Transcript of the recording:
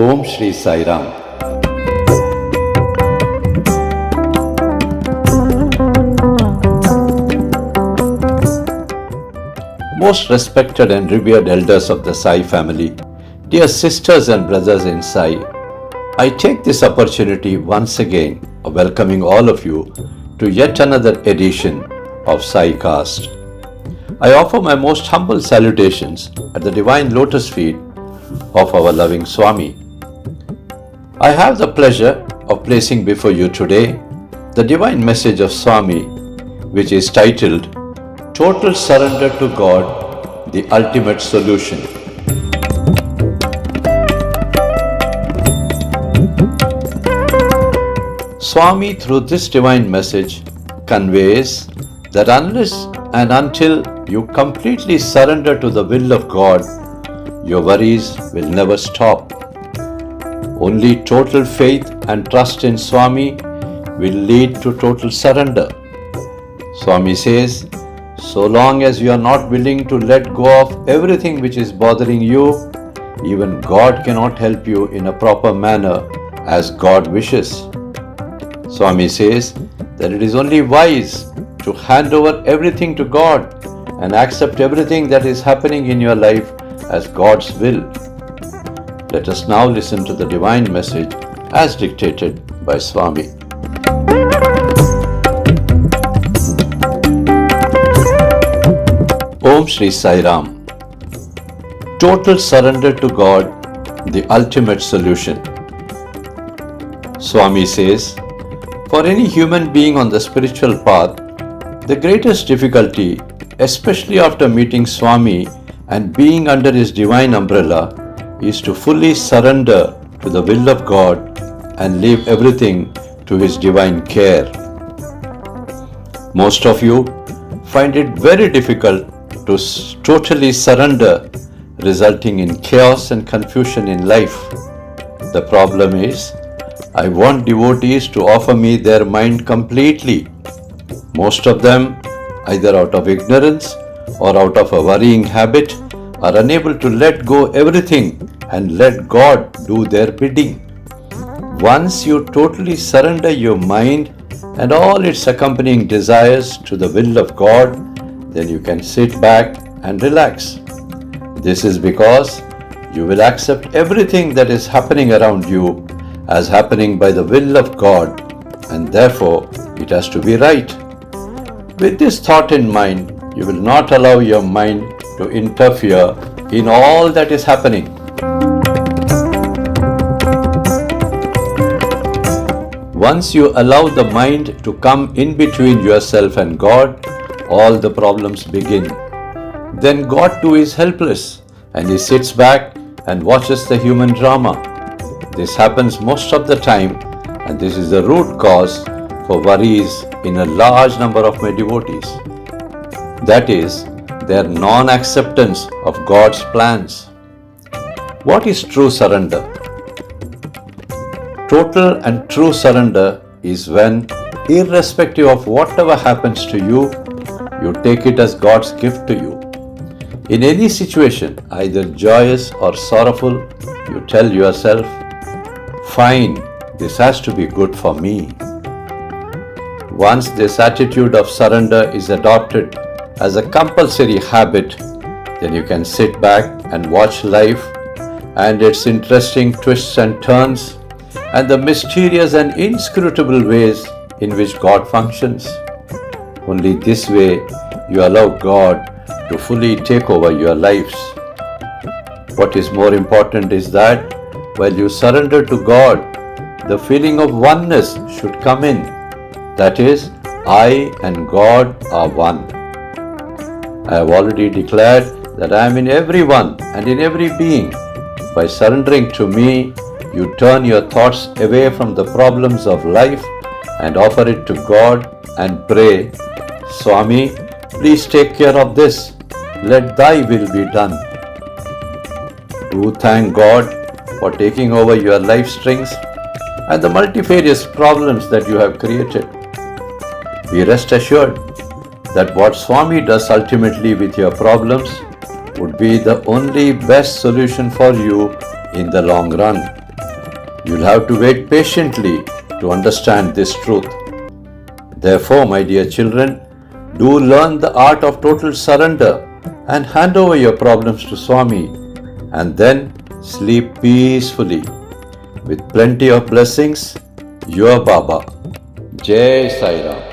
Om Shri Sai Ram. Most respected and revered elders of the Sai family, dear sisters and brothers in Sai, I take this opportunity once again of welcoming all of you to yet another edition of Saicast. I offer my most humble salutations at the divine lotus feet of our loving Swami. I have the pleasure of placing before you today the divine message of Swami, which is titled Total Surrender to God, the Ultimate Solution. Swami, through this divine message, conveys that unless and until you completely surrender to the will of God, your worries will never stop. Only total faith and trust in Swami will lead to total surrender. Swami says, so long as you are not willing to let go of everything which is bothering you, even God cannot help you in a proper manner as God wishes. Swami says that it is only wise to hand over everything to God and accept everything that is happening in your life as God's will. Let us now listen to the divine message as dictated by Swami. Om Shri Sai Ram. Total surrender to God, the ultimate solution. Swami says, for any human being on the spiritual path, the greatest difficulty, especially after meeting Swami and being under his divine umbrella, is to fully surrender to the will of God and leave everything to his divine care. Most of you find it very difficult to totally surrender, resulting in chaos and confusion in life. The problem is, I want devotees to offer me their mind completely. Most of them, either out of ignorance or out of a worrying habit, are unable to let go everything and let God do their bidding. Once you totally surrender your mind and all its accompanying desires to the will of God, then you can sit back and relax. This is because you will accept everything that is happening around you as happening by the will of God, and therefore it has to be right. With this thought in mind, you will not allow your mind to interfere in all that is happening. Once you allow the mind to come in between yourself and God, all the problems begin. Then God too is helpless and he sits back and watches the human drama. This happens most of the time, and this is the root cause for worries in a large number of my devotees. That is, their non-acceptance of God's plans. What is true surrender? Total and true surrender is when, irrespective of whatever happens to you, you take it as God's gift to you. In any situation, either joyous or sorrowful, you tell yourself, fine, this has to be good for me. Once this attitude of surrender is adopted as a compulsory habit, then you can sit back and watch life and its interesting twists and turns and the mysterious and inscrutable ways in which God functions. Only this way you allow God to fully take over your lives. What is more important is that while you surrender to God, the feeling of oneness should come in. That is, I and God are one. I have already declared that I am in everyone and in every being. By surrendering to me, you turn your thoughts away from the problems of life and offer it to God and pray, Swami, please take care of this. Let thy will be done. Do thank God for taking over your life strings and the multifarious problems that you have created. Be rest assured that what Swami does ultimately with your problems would be the only best solution for you in the long run. You'll have to wait patiently to understand this truth. Therefore, my dear children, do learn the art of total surrender and hand over your problems to Swami, and then sleep peacefully. With plenty of blessings, your Baba. Jai Sai Ram.